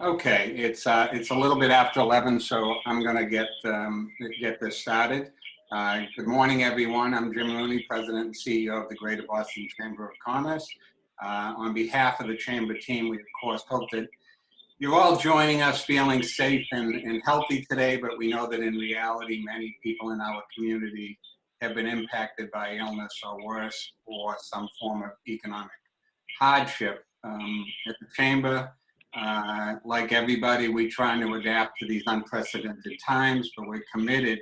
Okay, it's a little bit after 11, so I'm going to get this started. Good morning, everyone. I'm Jim Rooney, President and CEO of the Greater Boston Chamber of Commerce. On behalf of the Chamber team, we of course hope that you're all joining us feeling safe and healthy today, but we know that in reality, many people in our community have been impacted by illness or worse, or some form of economic hardship. At the Chamber, like everybody, we're trying to adapt to these unprecedented times, but we're committed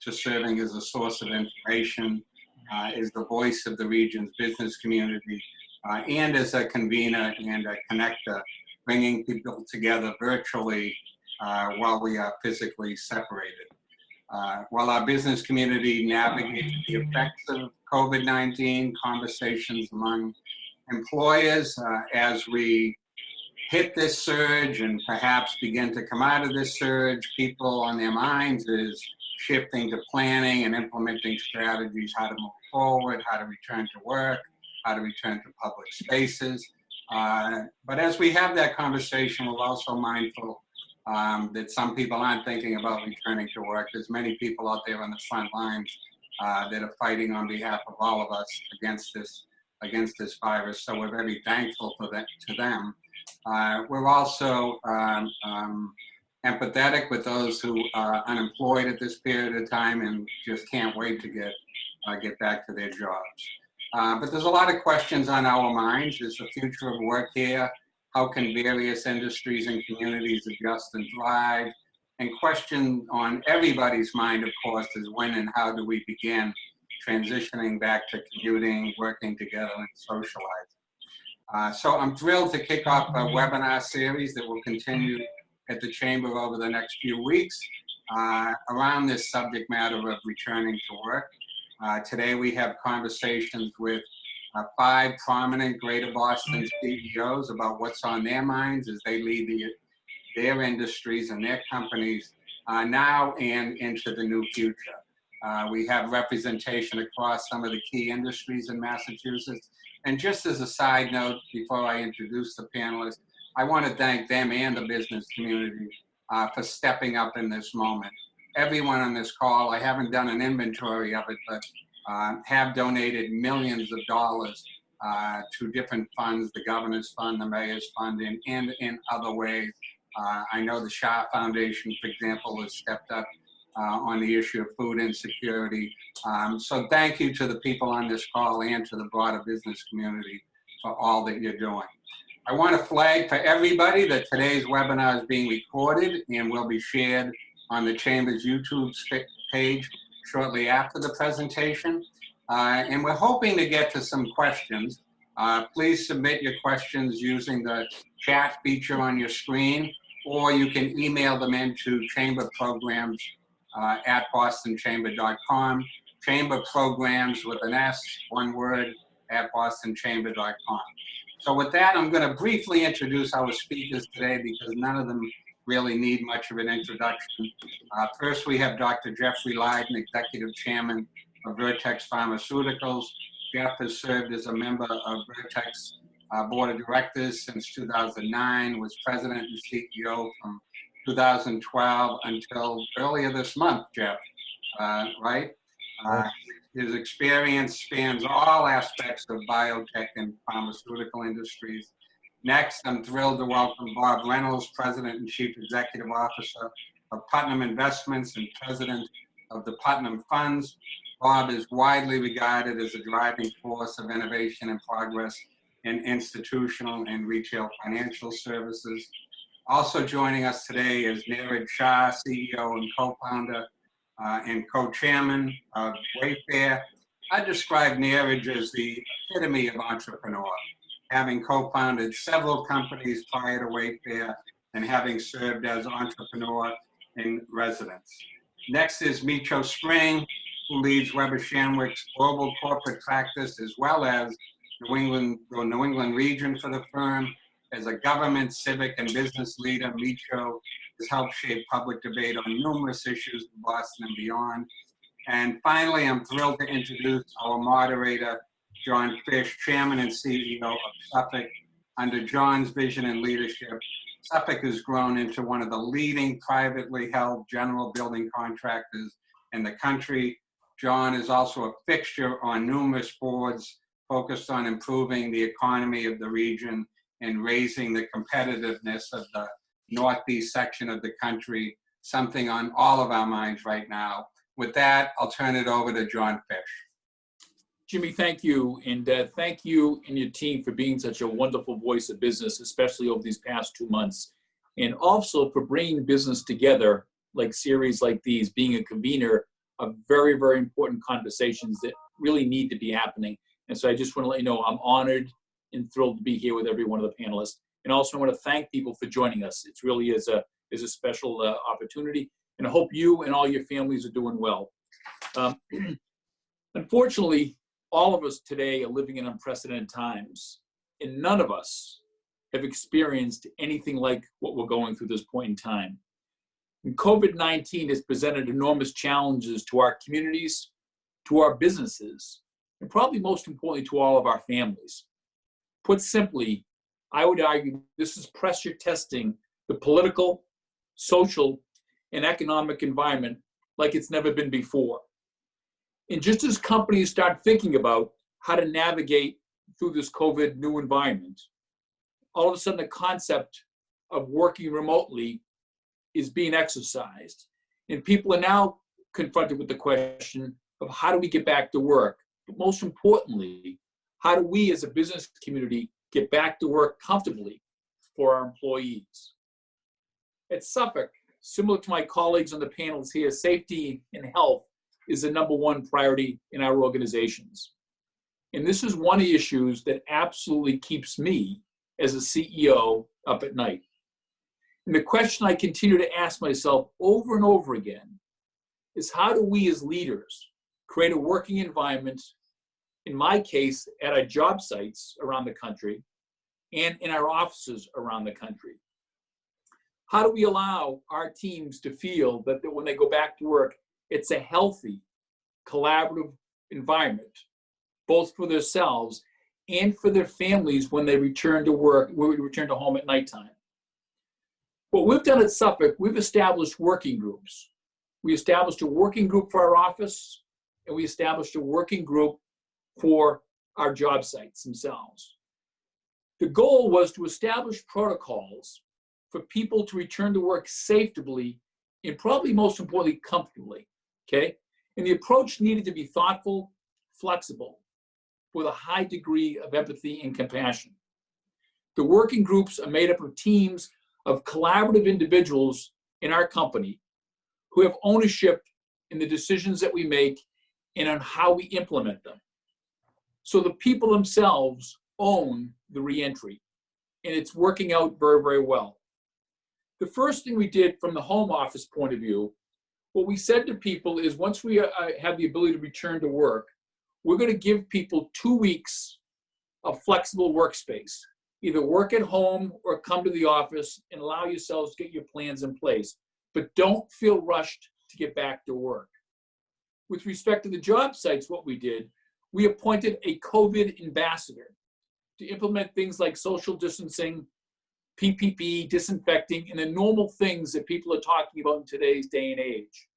to serving as a source of information, as the voice of the region's business community, and as a convener and a connector, bringing people together virtually while we are physically separated. While our business community navigates the effects of COVID-19, conversations among employers as we hit this surge and perhaps begin to come out of this surge, people on their minds is shifting to planning and implementing strategies, how to move forward, how to return to work, how to return to public spaces. But as we have that conversation, we're also mindful that some people aren't thinking about returning to work. There's many people out there on the front lines that are fighting on behalf of all of us against this virus. So we're very thankful to them. We're also empathetic with those who are unemployed at this period of time and just can't wait to get back to their jobs. But there's a lot of questions on our minds. Is the future of work here? How can various industries and communities adjust and thrive? And question on everybody's mind, of course, is when and how do we begin transitioning back to commuting, working together, and socializing. So I'm thrilled to kick off a webinar series that will continue at the Chamber over the next few weeks around this subject matter of returning to work. Today we have conversations with 5 prominent Greater Boston CEOs about what's on their minds as they lead their industries and their companies now and into the new future. We have representation across some of the key industries in Massachusetts. And just as a side note, before I introduce the panelists, I want to thank them and the business community for stepping up in this moment. Everyone on this call, I haven't done an inventory of it, but have donated millions of dollars to different funds, the Governor's Fund, the Mayor's Fund, and in other ways. I know the Shah Foundation, for example, has stepped up on the issue of food insecurity. So thank you to the people on this call and to the broader business community for all that you're doing. I want to flag for everybody that today's webinar is being recorded and will be shared on the Chamber's YouTube page shortly after the presentation. And we're hoping to get to some questions. Please submit your questions using the chat feature on your screen, or you can email them into chamberprograms at bostonchamber.com, chamber programs with an S, one word, at bostonchamber.com. So with that, I'm going to briefly introduce our speakers today because none of them really need much of an introduction. First, we have Dr. Jeffrey Leiden, Executive Chairman of Vertex Pharmaceuticals. Jeff has served as a member of Vertex Board of Directors since 2009, was President and CEO from 2012 until earlier this month, Jeff, right? His experience spans all aspects of biotech and pharmaceutical industries. Next, I'm thrilled to welcome Bob Reynolds, President and Chief Executive Officer of Putnam Investments and President of the Putnam Funds. Bob is widely regarded as a driving force of innovation and progress in institutional and retail financial services. Also joining us today is Niraj Shah, CEO and co-founder and co-chairman of Wayfair. I describe Niraj as the epitome of entrepreneur, having co-founded several companies prior to Wayfair and having served as entrepreneur in residence. Next is Micho F, who leads Weber Shandwick's global corporate practice as well as the New England region for the firm. As a government, civic, and business leader, Micho has helped shape public debate on numerous issues in Boston and beyond. And finally, I'm thrilled to introduce our moderator, John Fish, Chairman and CEO of Suffolk. Under John's vision and leadership, Suffolk has grown into one of the leading privately held general building contractors in the country. John is also a fixture on numerous boards focused on improving the economy of the region and raising the competitiveness of the northeast section of the country, something on all of our minds right now. With that, I'll turn it over to John Fish. Jimmy, thank you. And thank you and your team for being such a wonderful voice of business, especially over these past 2 months. And also for bringing business together, like series like these, being a convener of very, very important conversations that really need to be happening. And so I just want to let you know I'm honored and thrilled to be here with every one of the panelists. And also I want to thank people for joining us. It really is a special opportunity. And I hope you and all your families are doing well. Unfortunately, all of us today are living in unprecedented times, and none of us have experienced anything like what we're going through this point in time. And COVID-19 has presented enormous challenges to our communities, to our businesses, and probably most importantly to all of our families. Put simply, I would argue this is pressure testing the political, social, and economic environment like it's never been before. And just as companies start thinking about how to navigate through this COVID new environment, all of a sudden the concept of working remotely is being exercised. And people are now confronted with the question of how do we get back to work? But most importantly, how do we as a business community get back to work comfortably for our employees? At Suffolk, similar to my colleagues on the panels here, safety and health is the #1 priority in our organizations. And this is one of the issues that absolutely keeps me as a CEO up at night. And the question I continue to ask myself over and over again is how do we as leaders create a working environment, in my case, at our job sites around the country and in our offices around the country? How do we allow our teams to feel that when they go back to work, it's a healthy, collaborative environment, both for themselves and for their families when they return to work, when we return to home at nighttime? What we've done at Suffolk, we've established working groups. We established a working group for our office, and we established a working group for our job sites themselves. The goal was to establish protocols for people to return to work safely and probably most importantly, comfortably, okay? And the approach needed to be thoughtful, flexible, with a high degree of empathy and compassion. The working groups are made up of teams of collaborative individuals in our company who have ownership in the decisions that we make and on how we implement them. So the people themselves own the reentry, and it's working out very, very well. The first thing we did from the home office point of view, what we said to people is once we have the ability to return to work, we're going to give people 2 weeks of flexible workspace. Either work at home or come to the office and allow yourselves to get your plans in place. But don't feel rushed to get back to work. With respect to the job sites, what we did, we appointed a COVID ambassador to implement things like social distancing, PPE, disinfecting, and the normal things that people are talking about in today's day and age.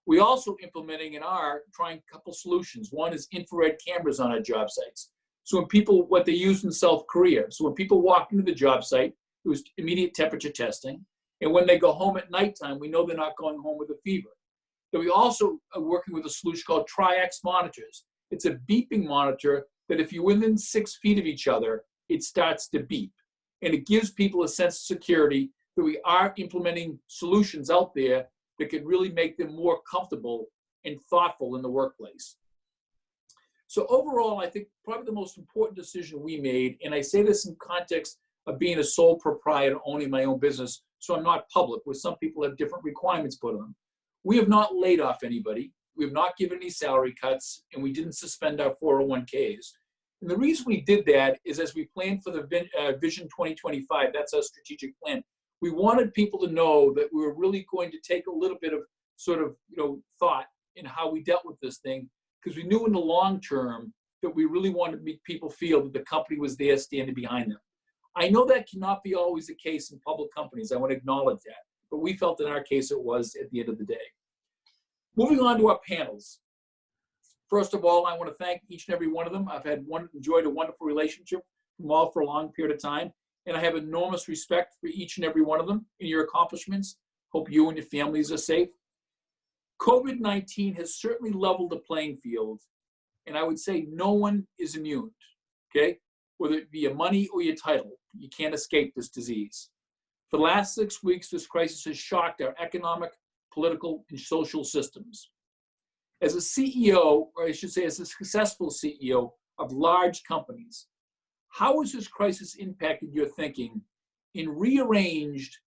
We also implementing and are trying a couple solutions. One is infrared cameras on our job sites. So when people, what they used in South Korea, so when people walk into the job site, it was immediate temperature testing. And when they go home at nighttime, we know they're not going home with a fever. Then we also are working with a solution called Tri-X monitors. It's a beeping monitor that if you're within 6 feet of each other, it starts to beep. And it gives people a sense of security that we are implementing solutions out there that could really make them more comfortable and thoughtful in the workplace. So overall, I think probably the most important decision we made, and I say this in context of being a sole proprietor, owning my own business, so I'm not public, where some people have different requirements put on them. We have not laid off anybody. We have not given any salary cuts, and we didn't suspend our 401ks. And the reason we did that is as we planned for the Vision 2025, that's our strategic plan, we wanted people to know that we were really going to take a little bit of sort of, thought in how we dealt with this thing, because we knew in the long term that we really wanted to make people feel that the company was there standing behind them. I know that cannot be always the case in public companies. I want to acknowledge that. But we felt in our case it was at the end of the day. Moving on to our panels. First of all, I want to thank each and every one of them. I've enjoyed a wonderful relationship from all for a long period of time. And I have enormous respect for each and every one of them in your accomplishments. Hope you and your families are safe. COVID-19 has certainly leveled the playing field. And I would say no one is immune, okay? Whether it be your money or your title, you can't escape this disease. For the last 6 weeks, this crisis has shocked our economic, political, and social systems. As a CEO, or I should say as a successful CEO of large companies, how has this crisis impacted your thinking and rearranged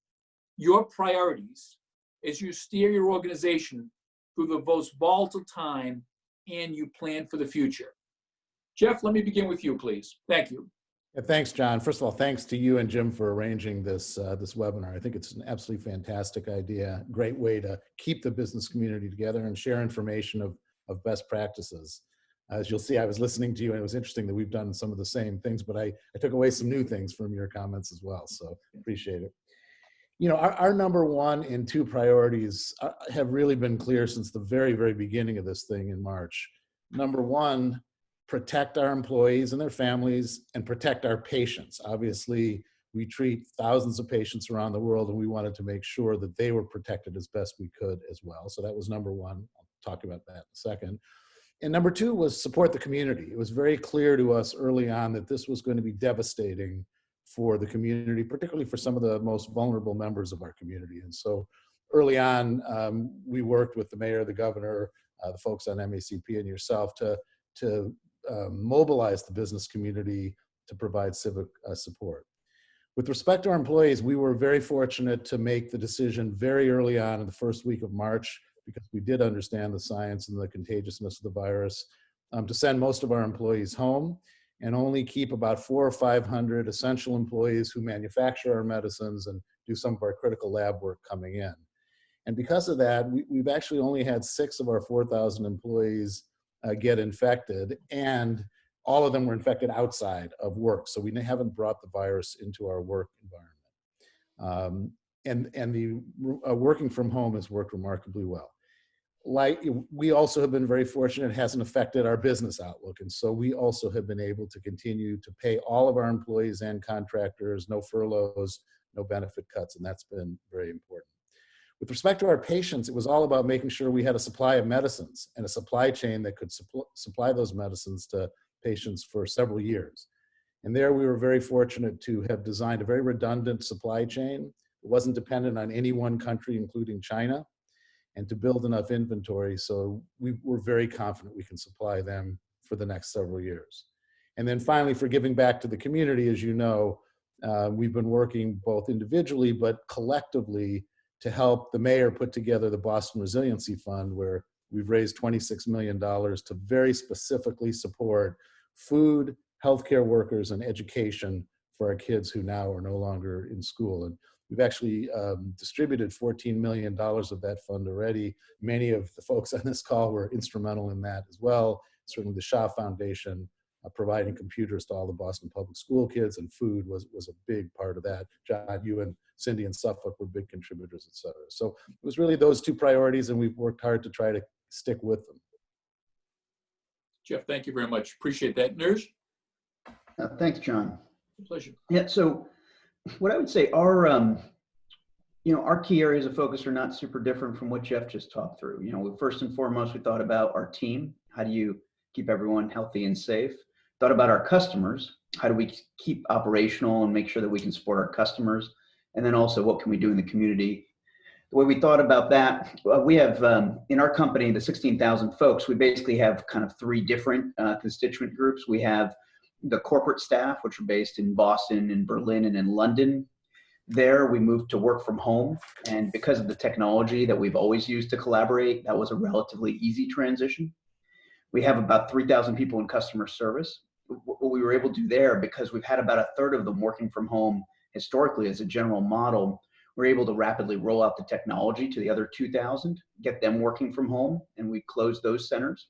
your priorities as you steer your organization through the most volatile time and you plan for the future? Jeff, let me begin with you, please. Thank you. Yeah, thanks, John. First of all, thanks to you and Jim for arranging this webinar. I think it's an absolutely fantastic idea. Great way to keep the business community together and share information of best practices. As you'll see, I was listening to you, and it was interesting that we've done some of the same things, but I took away some new things from your comments as well, so appreciate it. You know, our number one and two priorities have really been clear since the very, very beginning of this thing in March. Number one, protect our employees and their families and protect our patients. Obviously, we treat thousands of patients around the world, and we wanted to make sure that they were protected as best we could as well. So that was number one. I'll talk about that in a second. And number two was support the community. It was very clear to us early on that this was going to be devastating for the community, particularly for some of the most vulnerable members of our community. And so early on, we worked with the mayor, the governor, the folks on MACP and yourself to mobilize the business community to provide civic support. With respect to our employees, we were very fortunate to make the decision very early on in the first week of March, because we did understand the science and the contagiousness of the virus, to send most of our employees home and only keep about 400 or 500 essential employees who manufacture our medicines and do some of our critical lab work coming in. And because of that, we've actually only had 6 of our 4,000 employees get infected, and all of them were infected outside of work. So we haven't brought the virus into our work environment. And the working from home has worked remarkably well. Like, we also have been very fortunate, it hasn't affected our business outlook. And so we also have been able to continue to pay all of our employees and contractors, no furloughs, no benefit cuts, and that's been very important. With respect to our patients, it was all about making sure we had a supply of medicines and a supply chain that could supply those medicines to patients for several years. And there we were very fortunate to have designed a very redundant supply chain. It wasn't dependent on any one country, including China, and to build enough inventory so we were very confident we can supply them for the next several years. And then finally, for giving back to the community, as you know, we've been working both individually but collectively to help the mayor put together the Boston Resiliency Fund, where we've raised $26 million to very specifically support food, healthcare workers, and education for our kids who now are no longer in school. And we've actually distributed $14 million of that fund already. Many of the folks on this call were instrumental in that as well. Certainly the Shah Foundation, providing computers to all the Boston public school kids, and food was a big part of that. John, you and Cindy in Suffolk were big contributors, et cetera. So it was really those two priorities, and we've worked hard to try to stick with them. Jeff, thank you very much. Appreciate that. Niraj? Thanks, John. Pleasure. Yeah, so what I would say, our key areas of focus are not super different from what Jeff just talked through. First and foremost, we thought about our team. How do you keep everyone healthy and safe? Thought about our customers. How do we keep operational and make sure that we can support our customers? And then also, what can we do in the community? The way we thought about that, we have in our company, the 16,000 folks, we basically have kind of 3 different constituent groups. We have the corporate staff, which are based in Boston, in Berlin, and in London. There, we moved to work from home. And because of the technology that we've always used to collaborate, that was a relatively easy transition. We have about 3,000 people in customer service. What we were able to do there, because we've had about 1/3 of them working from home historically as a general model, we're able to rapidly roll out the technology to the other 2,000, get them working from home, and we closed those centers.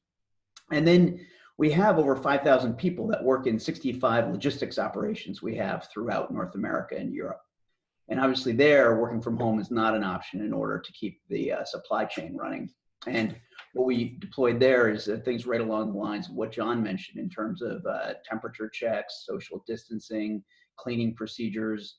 And then We have over 5,000 people that work in 65 logistics operations we have throughout North America and Europe. And obviously there, working from home is not an option in order to keep the supply chain running. And what we deployed there is things right along the lines of what John mentioned in terms of temperature checks, social distancing, cleaning procedures.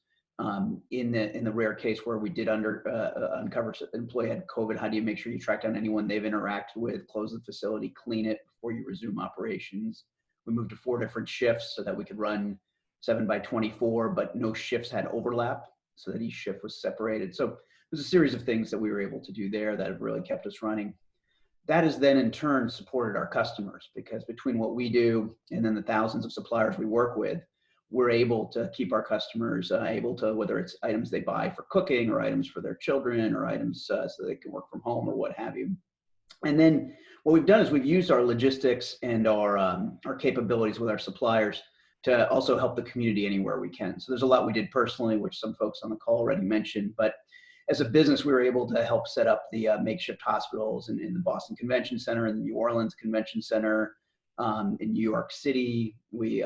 In the rare case where we did uncover an employee had COVID, how do you make sure you track down anyone they've interacted with, close the facility, clean it before you resume operations? We moved to 4 different shifts so that we could run 7 by 24, but no shifts had overlap, so that each shift was separated. So there's a series of things that we were able to do there that have really kept us running. That has then in turn supported our customers, because between what we do and then the thousands of suppliers we work with, we're able to keep our customers able to, whether it's items they buy for cooking or items for their children or items so they can work from home or what have you. And then what we've done is we've used our logistics and our capabilities with our suppliers to also help the community anywhere we can. So there's a lot we did personally, which some folks on the call already mentioned, but as a business, we were able to help set up the makeshift hospitals in the Boston Convention Center, in the New Orleans Convention Center, in New York City. We,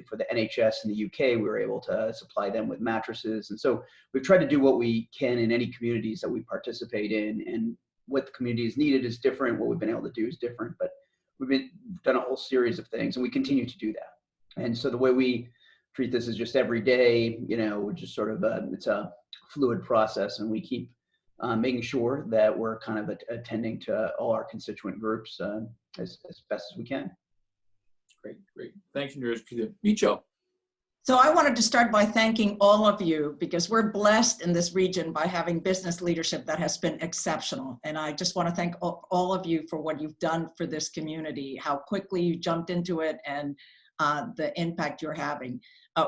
for the NHS in the UK, we were able to supply them with mattresses. And so we've tried to do what we can in any communities that we participate in, and what the community is needed is different. What we've been able to do is different, but we've done a whole series of things, and we continue to do that. And so the way we treat this is just every day, we're just sort of, it's a fluid process, and we keep making sure that we're kind of attending to all our constituent groups as best as we can. Great. Thank you, Niraj. Micho. So I wanted to start by thanking all of you, because we're blessed in this region by having business leadership that has been exceptional. And I just want to thank all of you for what you've done for this community, how quickly you jumped into it, and the impact you're having.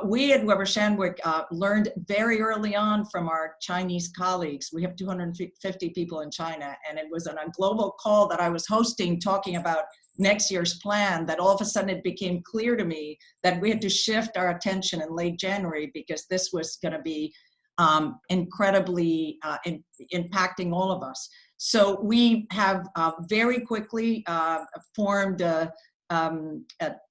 We at Weber Shandwick learned very early on from our Chinese colleagues. We have 250 people in China, and it was on a global call that I was hosting talking about next year's plan that all of a sudden it became clear to me that we had to shift our attention in late January, because this was going to be incredibly impacting all of us. So we have very quickly formed a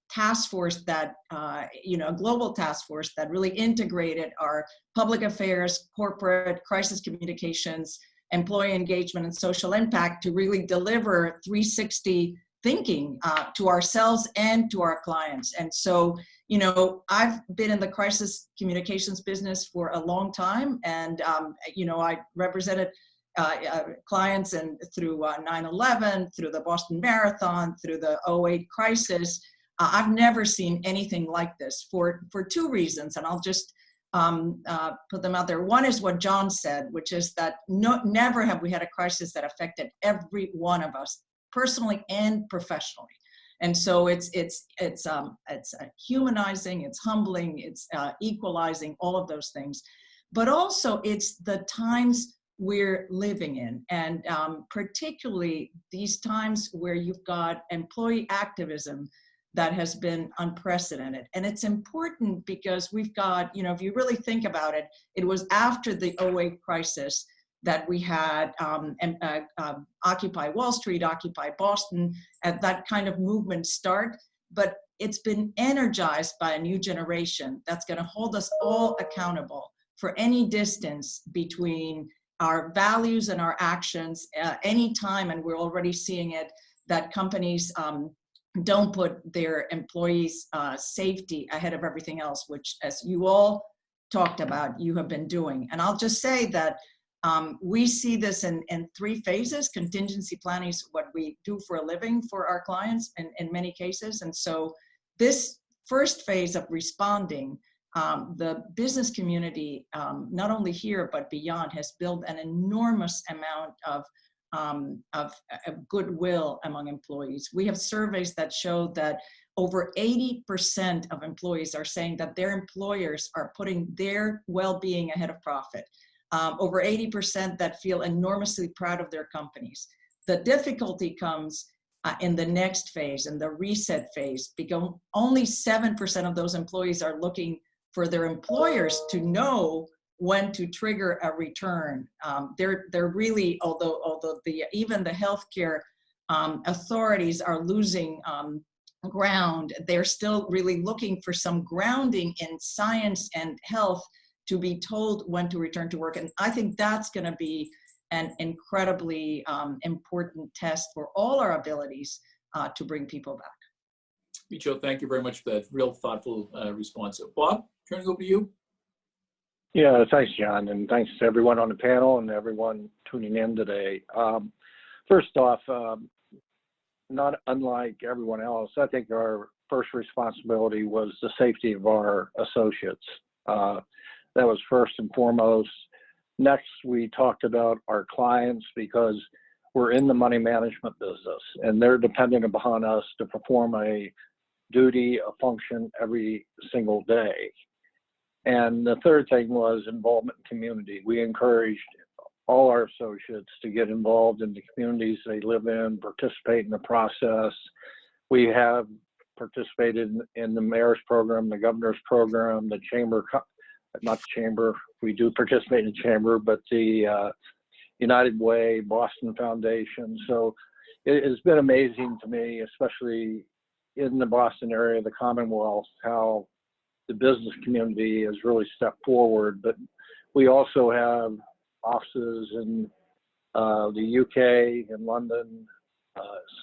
task force that, a global task force that really integrated our public affairs, corporate, crisis communications, employee engagement, and social impact to really deliver 360 thinking to ourselves and to our clients. And so, I've been in the crisis communications business for a long time, and, I represented clients and through 9/11, through the Boston Marathon, through the 2008 crisis. I've never seen anything like this for 2 reasons, and I'll just put them out there. One is what John said, which is that never have we had a crisis that affected every one of us, personally and professionally. And so it's humanizing, it's humbling, it's equalizing, all of those things. But also it's the times we're living in, and particularly these times where you've got employee activism that has been unprecedented. And it's important because we've got, if you really think about it, it was after the 2008 crisis that we had Occupy Wall Street, Occupy Boston, that kind of movement start. But it's been energized by a new generation that's going to hold us all accountable for any distance between our values and our actions any time. And we're already seeing it, that companies don't put their employees' safety ahead of everything else, which, as you all talked about, you have been doing. And I'll just say that we see this in 3 phases. Contingency planning is what we do for a living for our clients in many cases. And so this first phase of responding, the business community, not only here but beyond, has built an enormous amount of goodwill among employees. We have surveys that show that over 80% of employees are saying that their employers are putting their well-being ahead of profit. Over 80% that feel enormously proud of their companies. The difficulty comes in the next phase, in the reset phase, because only 7% of those employees are looking for their employers to know when to trigger a return. They're really, although even the healthcare authorities are losing ground. They're still really looking for some grounding in science and health to be told when to return to work. And I think that's going to be an incredibly important test for all our abilities to bring people back. Micho, thank you very much for that real thoughtful response. Bob, turning over to you. Yeah, thanks, John, and thanks to everyone on the panel and everyone tuning in today. First off, not unlike everyone else, I think our first responsibility was the safety of our associates. That was first and foremost. Next, we talked about our clients because we're in the money management business and they're dependent upon us to perform a duty, a function every single day. And the third thing was involvement in community. We encouraged all our associates to get involved in the communities they live in, participate in the process. We have participated in the mayor's program, the governor's program, the chamber, not the chamber, we do participate in the chamber, but the United Way, Boston Foundation. So it has been amazing to me, especially in the Boston area, the Commonwealth, how the business community has really stepped forward. But we also have offices in the UK, in London,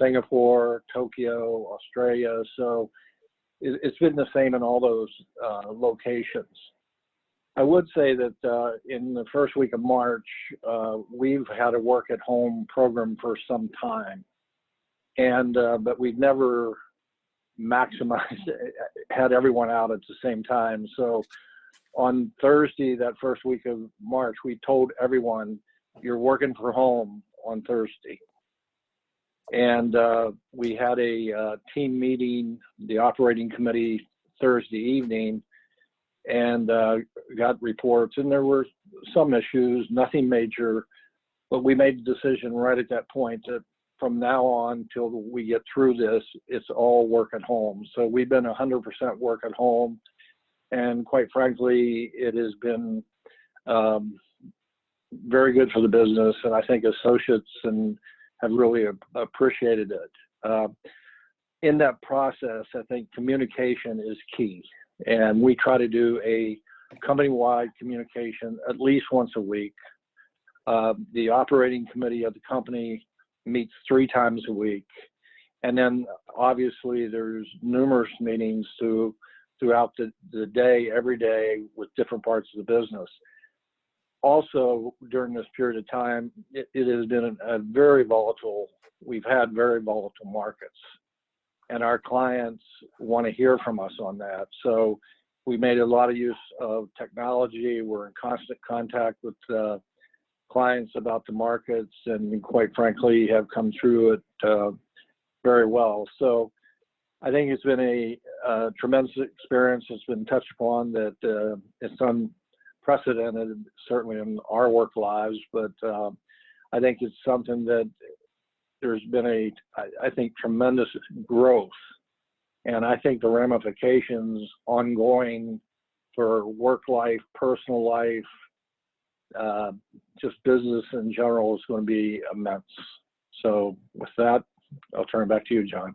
Singapore, Tokyo, Australia. So it's been the same in all those locations. I would say that in the first week of March, we've had a work at home program for some time. And but we've never maximized, had everyone out at the same time. So on Thursday, that first week of March, we told everyone, you're working from home on Thursday. And we had a team meeting, the operating committee, Thursday evening, and got reports. And there were some issues, nothing major, but we made the decision right at that point that from now on till we get through this, it's all work at home. So we've been 100% work at home. And quite frankly, it has been very good for the business. And I think associates have really appreciated it. In that process, I think communication is key. And we try to do a company-wide communication at least once a week. The operating committee of the company meets 3 times a week. And then obviously there's numerous meetings throughout the day, every day, with different parts of the business. Also, during this period of time, it has been a very volatile, we've had very volatile markets. And our clients want to hear from us on that. So we made a lot of use of technology. We're in constant contact with clients about the markets, and quite frankly have come through it very well. So I think it's been a tremendous experience. It's been touched upon that it's unprecedented, certainly in our work lives, but I think it's something that there's been I think, tremendous growth. And I think the ramifications ongoing for work life, personal life, just business in general is going to be immense. So with that, I'll turn it back to you, John.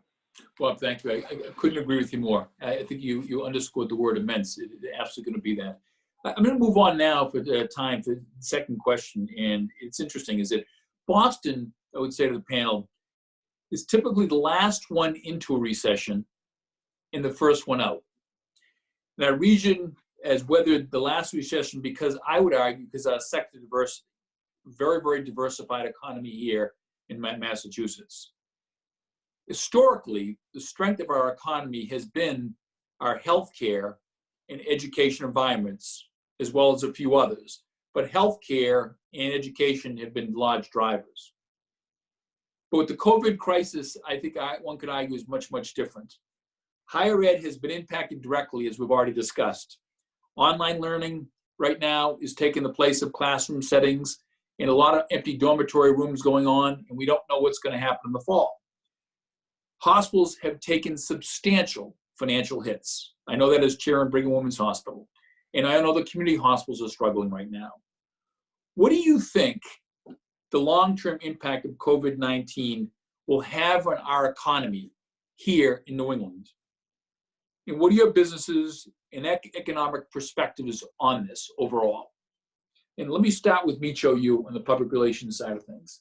Bob, thank you. I couldn't agree with you more. I think you underscored the word immense. It's absolutely going to be that. I'm going to move on now for the time to the second question. And it's interesting is that Boston, I would say to the panel, is typically the last one into a recession and the first one out. And our region has weathered the last recession because I would argue because our sector diversity, very, very diversified economy here in Massachusetts. Historically, the strength of our economy has been our healthcare and education environments, as well as a few others. But healthcare and education have been large drivers. But with the COVID crisis, I think one could argue is much, much different. Higher ed has been impacted directly, as we've already discussed. Online learning right now is taking the place of classroom settings, and a lot of empty dormitory rooms going on, and we don't know what's going to happen in the fall. Hospitals have taken substantial financial hits. I know that as chair in Brigham Women's Hospital, and I know the community hospitals are struggling right now. What do you think the long-term impact of COVID-19 will have on our economy here in New England? And what are your businesses and economic perspectives on this overall? And let me start with Micho, you on the public relations side of things.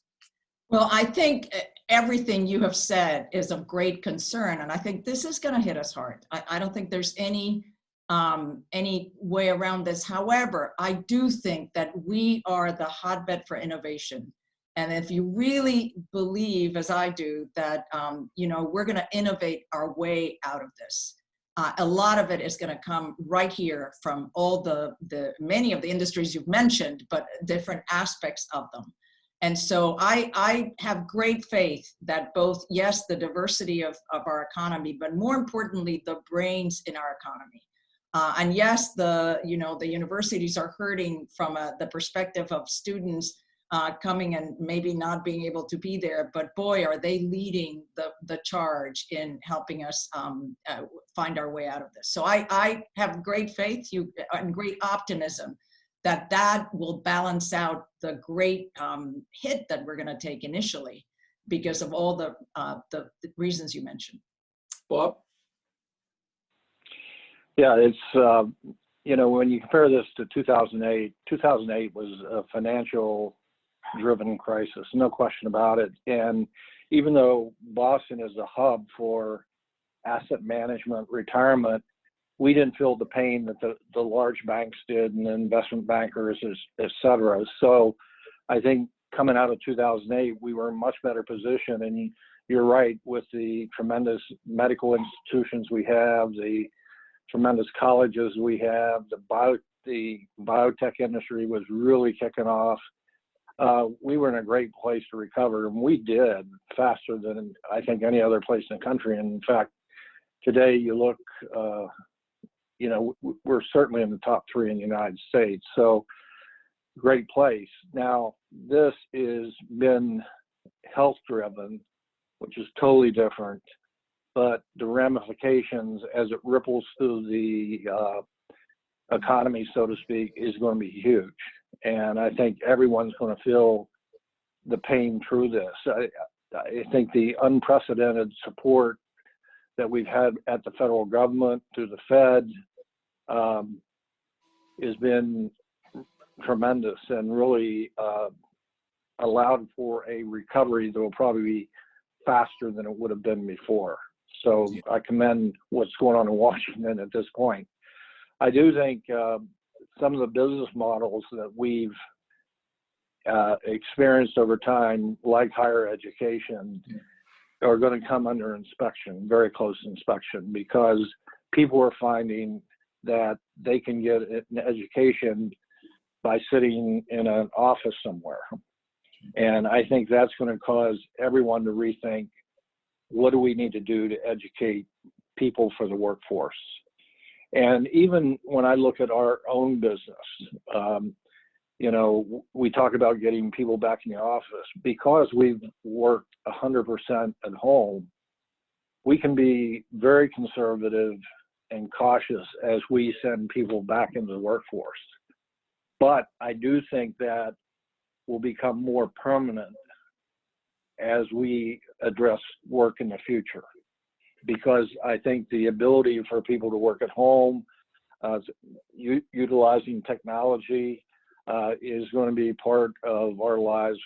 Well, I think everything you have said is of great concern, and I think this is going to hit us hard. I don't think there's any way around this. However, I do think that we are the hotbed for innovation, and if you really believe, as I do, that we're going to innovate our way out of this. A lot of it is going to come right here from all the many of the industries you've mentioned, but different aspects of them. And so I have great faith that both, yes, the diversity of our economy, but more importantly, the brains in our economy. And yes, the universities are hurting from the perspective of students coming and maybe not being able to be there, but boy, are they leading the charge in helping us find our way out of this. So I have great faith and great optimism that will balance out the great hit that we're going to take initially because of all the reasons you mentioned. Bob? Yeah, it's, when you compare this to 2008, 2008 was a financial driven crisis, no question about it. And even though Boston is a hub for asset management, retirement, we didn't feel the pain that the large banks did and the investment bankers, et cetera. So I think coming out of 2008, we were in much better position. And you're right, with the tremendous medical institutions we have, the tremendous colleges we have, the biotech industry was really kicking off. We were in a great place to recover, and we did faster than I think any other place in the country. And in fact, today you look, we're certainly in the top 3 in the United States. So great place. Now, this has been health driven, which is totally different, but the ramifications as it ripples through the economy, so to speak, is going to be huge. And I think everyone's going to feel the pain through this. I think the unprecedented support that we've had at the federal government through the Fed has been tremendous and really allowed for a recovery that will probably be faster than it would have been before. So I commend what's going on in Washington at this point. I do think some of the business models that we've experienced over time, like higher education, are going to come under inspection, very close inspection, because people are finding that they can get an education by sitting in an office somewhere. And I think that's going to cause everyone to rethink, what do we need to do to educate people for the workforce? And even when I look at our own business, we talk about getting people back in the office. Because we've worked 100% at home, we can be very conservative and cautious as we send people back into the workforce. But I do think that will become more permanent as we address work in the future. Because I think the ability for people to work at home, utilizing technology, is going to be part of our lives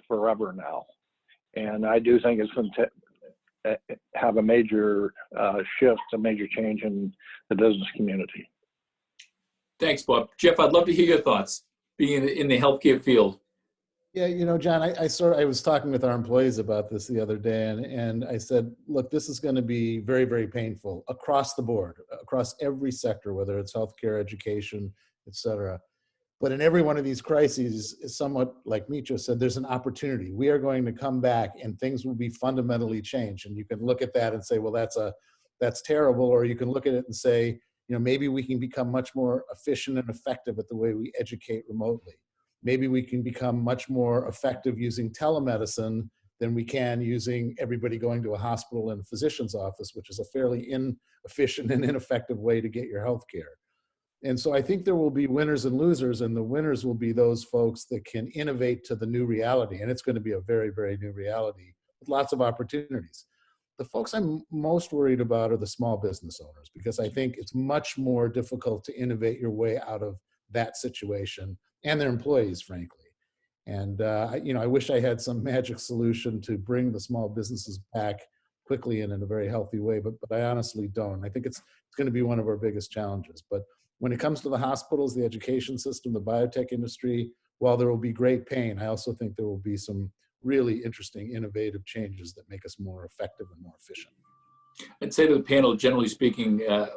forever now. And I do think it's going to have a major shift, a major change in the business community. Thanks, Bob. Jeff, I'd love to hear your thoughts, being in the healthcare field. Yeah, John, I was talking with our employees about this the other day, and I said, look, this is going to be very, very painful across the board, across every sector, whether it's healthcare, education, et cetera. But in every one of these crises, is somewhat like Micho said, there's an opportunity. We are going to come back and things will be fundamentally changed. And you can look at that and say, well, that's terrible. Or you can look at it and say, maybe we can become much more efficient and effective at the way we educate remotely. Maybe we can become much more effective using telemedicine than we can using everybody going to a hospital and a physician's office, which is a fairly inefficient and ineffective way to get your health care. And so I think there will be winners and losers, and the winners will be those folks that can innovate to the new reality. And it's going to be a very, very new reality with lots of opportunities. the folks I'm most worried about are the small business owners, because I think it's much more difficult to innovate your way out of that situation, and their employees, frankly. And I wish I had some magic solution to bring the small businesses back quickly and in a very healthy way, but I honestly don't. I think it's going to be one of our biggest challenges. But when it comes to the hospitals, the education system, the biotech industry, while there will be great pain, I also think there will be some really interesting, innovative changes that make us more effective and more efficient. I'd say to the panel, generally speaking, I'm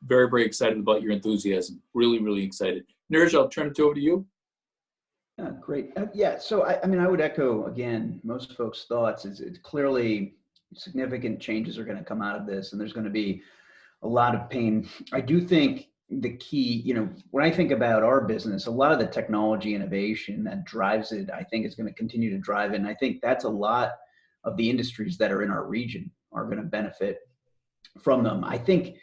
very, very excited about your enthusiasm. Really, really excited. Niraj, I'll turn it over to you. Great. Yeah, so I mean, I would echo, again, most folks' thoughts. It's clearly significant changes are going to come out of this, and there's going to be a lot of pain. I do think the key, when I think about our business, a lot of the technology innovation that drives it, I think is going to continue to drive it. And I think that's a lot of the industries that are in our region are going to benefit from them. I think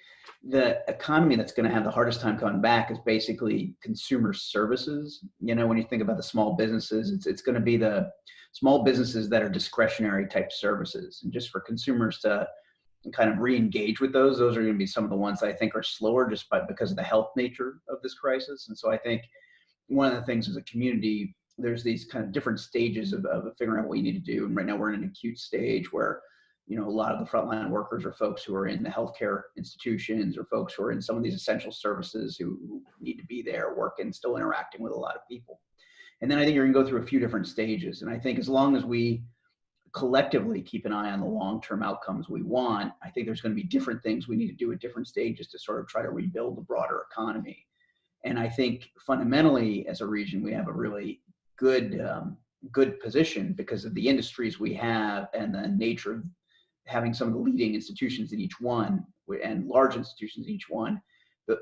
the economy that's going to have the hardest time coming back is basically consumer services. When you think about the small businesses, it's going to be the small businesses that are discretionary type services. And just for consumers to kind of re-engage with those are going to be some of the ones that I think are slower just because of the health nature of this crisis. And so I think one of the things as a community, there's these kind of different stages of figuring out what you need to do. And right now we're in an acute stage where a lot of the frontline workers are folks who are in the healthcare institutions or folks who are in some of these essential services who need to be there working, still interacting with a lot of people. And then I think you're going to go through a few different stages. And I think as long as we collectively keep an eye on the long-term outcomes we want, I think there's going to be different things we need to do at different stages to sort of try to rebuild the broader economy. And I think fundamentally as a region, we have a really good position because of the industries we have and the nature of having some of the leading institutions in each one and large institutions in each one.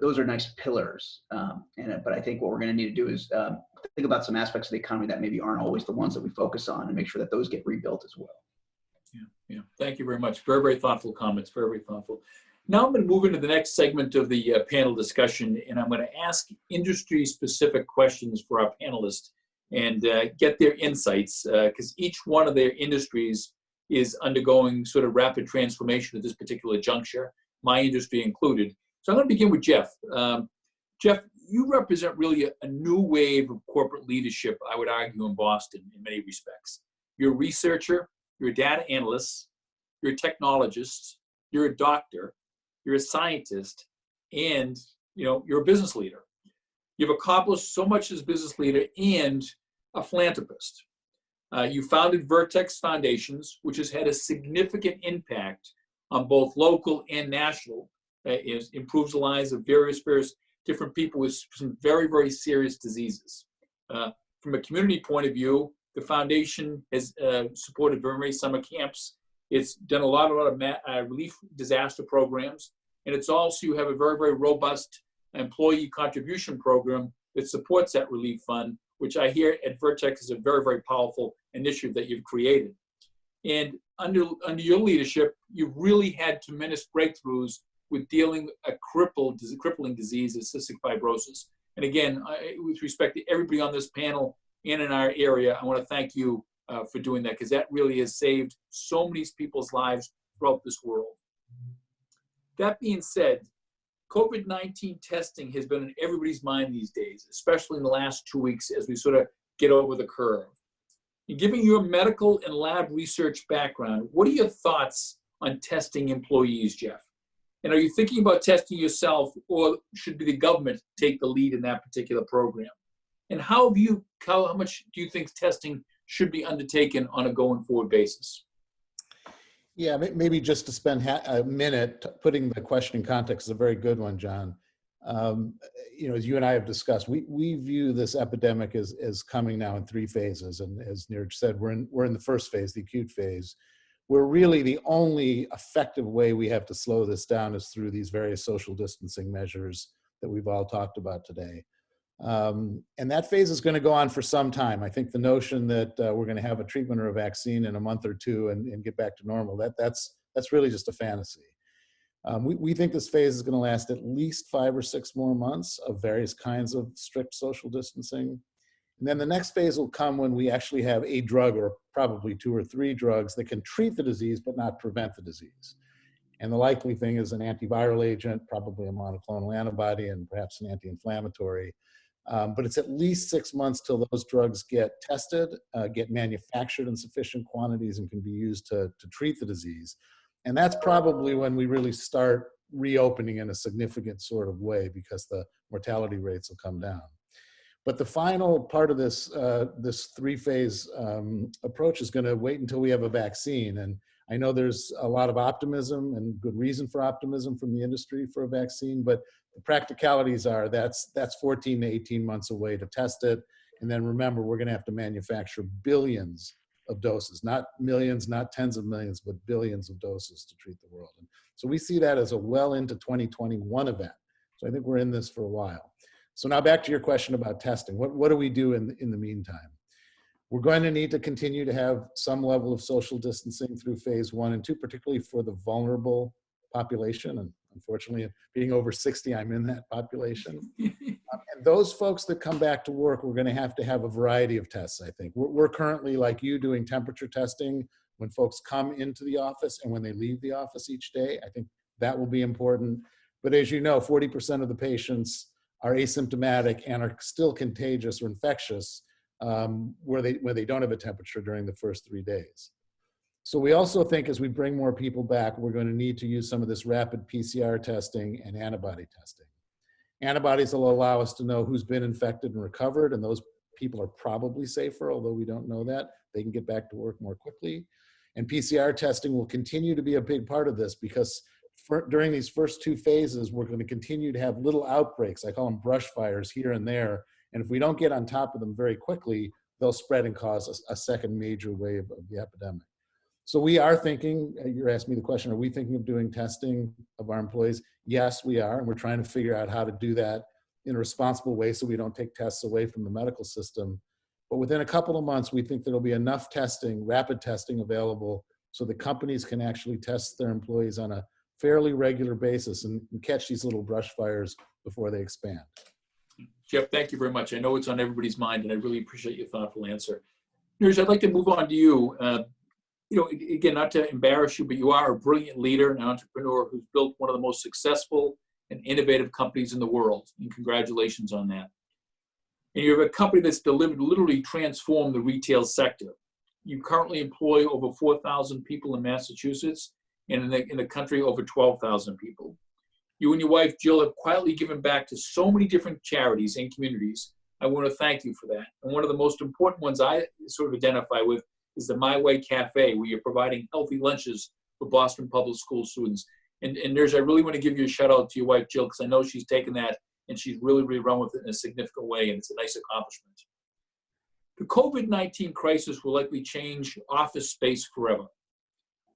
Those are nice pillars. But I think what we're going to need to do is think about some aspects of the economy that maybe aren't always the ones that we focus on and make sure that those get rebuilt as well. Yeah. Thank you very much. Very, very thoughtful comments. Very, very thoughtful. Now I'm going to move into the next segment of the panel discussion, and I'm going to ask industry-specific questions for our panelists and get their insights because each one of their industries is undergoing sort of rapid transformation at this particular juncture, my industry included. So I'm going to begin with Jeff. Jeff, you represent really a new wave of corporate leadership, I would argue, in Boston in many respects. You're a researcher, you're a data analyst, you're a technologist, you're a doctor, you're a scientist, and you're a business leader. You've accomplished so much as a business leader and a philanthropist. You founded Vertex Foundations, which has had a significant impact on both local and national. It improves the lives of various different people with some very, very serious diseases. From a community point of view, the foundation has supported very many summer camps. It's done a lot of relief disaster programs. And it's also, you have a very, very robust employee contribution program that supports that relief fund, which I hear at Vertex is a very, very powerful initiative that you've created. And under your leadership, you've really had tremendous breakthroughs with dealing a crippling disease of cystic fibrosis. And again, with respect to everybody on this panel and in our area, I want to thank you for doing that, because that really has saved so many people's lives throughout this world. That being said, COVID-19 testing has been in everybody's mind these days, especially in the last 2 weeks as we sort of get over the curve. And given your medical and lab research background, what are your thoughts on testing employees, Jeff? And are you thinking about testing yourself, or should be the government take the lead in that particular program? And how much do you think testing should be undertaken on a going forward basis? Yeah, maybe just to spend a minute putting the question in context is a very good one, John. As you and I have discussed, we view this epidemic as coming now in 3 phases. And as Niraj said, we're in the first phase, the acute phase, where really the only effective way we have to slow this down is through these various social distancing measures that we've all talked about today. And that phase is going to go on for some time. I think the notion that we're going to have a treatment or a vaccine in a month or 2 and get back to normal, that's really just a fantasy. We think this phase is going to last at least 5 or 6 more months of various kinds of strict social distancing. And then the next phase will come when we actually have a drug, or probably 2 or 3 drugs, that can treat the disease but not prevent the disease. And the likely thing is an antiviral agent, probably a monoclonal antibody, and perhaps an anti-inflammatory. But it's at least 6 months till those drugs get tested, get manufactured in sufficient quantities, and can be used to treat the disease. And that's probably when we really start reopening in a significant sort of way, because the mortality rates will come down. But the final part of this, this 3-phase approach is going to wait until we have a vaccine. And I know there's a lot of optimism and good reason for optimism from the industry for a vaccine, but the practicalities are that's 14 to 18 months away to test it. And then remember, we're going to have to manufacture billions of doses, not millions, not tens of millions, but billions of doses to treat the world. And so we see that as a well into 2021 event. So I think we're in this for a while. So now back to your question about testing. What do we do in the meantime? We're going to need to continue to have some level of social distancing through phase 1 and 2, particularly for the vulnerable population. And unfortunately, being over 60, I'm in that population. And those folks that come back to work, we're going to have a variety of tests, I think. We're currently, like you, doing temperature testing when folks come into the office and when they leave the office each day. I think that will be important. But as you know, 40% of the patients are asymptomatic and are still contagious or infectious where they don't have a temperature during the first 3 days. So we also think as we bring more people back, we're going to need to use some of this rapid PCR testing and antibody testing. Antibodies will allow us to know who's been infected and recovered, and those people are probably safer, although we don't know that. They can get back to work more quickly. And PCR testing will continue to be a big part of this, because during these first 2 phases, we're going to continue to have little outbreaks. I call them brush fires here and there. And if we don't get on top of them very quickly, they'll spread and cause a second major wave of the epidemic. So we are thinking, you're asking me the question, are we thinking of doing testing of our employees? Yes, we are. And we're trying to figure out how to do that in a responsible way so we don't take tests away from the medical system. But within a couple of months, we think there'll be enough testing, rapid testing available so that companies can actually test their employees on a fairly regular basis and catch these little brush fires before they expand. Jeff, thank you very much. I know it's on everybody's mind, and I really appreciate your thoughtful answer. Niraj, I'd like to move on to you. Again, not to embarrass you, but you are a brilliant leader and an entrepreneur who's built one of the most successful and innovative companies in the world. And congratulations on that. And you have a company that's literally transformed the retail sector. You currently employ over 4,000 people in Massachusetts, and in the country, over 12,000 people. You and your wife, Jill, have quietly given back to so many different charities and communities. I want to thank you for that. And one of the most important ones I sort of identify with is the My Way Cafe, where you're providing healthy lunches for Boston Public School students. And Niraj, I really want to give you a shout out to your wife, Jill, because I know she's taken that and she's really run with it in a significant way, and it's a nice accomplishment. The COVID-19 crisis will likely change office space forever.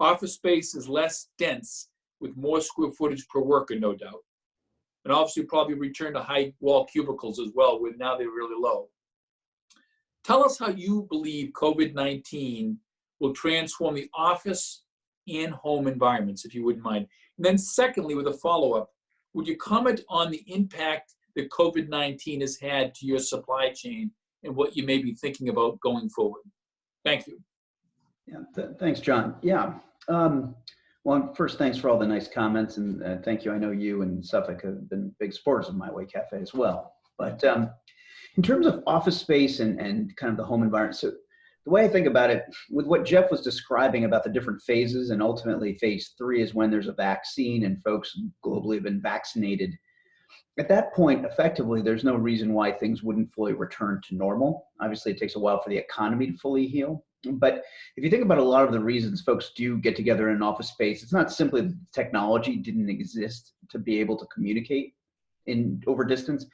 Office space is less dense with more square footage per worker, no doubt. And obviously probably return to high wall cubicles as well, where now they're really low. Tell us how you believe COVID-19 will transform the office and home environments, if you wouldn't mind. And then secondly, with a follow-up, would you comment on the impact that COVID-19 has had to your supply chain and what you may be thinking about going forward? Thank you. Yeah, thanks, John. Yeah. Well, first, thanks for all the nice comments, and thank you. I know you and Suffolk have been big supporters of My Way Cafe as well. But in terms of office space and kind of the home environment, so the way I think about it, with what Jeff was describing about the different phases, and ultimately phase 3 is when there's a vaccine and folks globally have been vaccinated. At that point, effectively, there's no reason why things wouldn't fully return to normal. Obviously, it takes a while for the economy to fully heal. But if you think about a lot of the reasons folks do get together in an office space, it's not simply that technology didn't exist to be able to communicate over distance.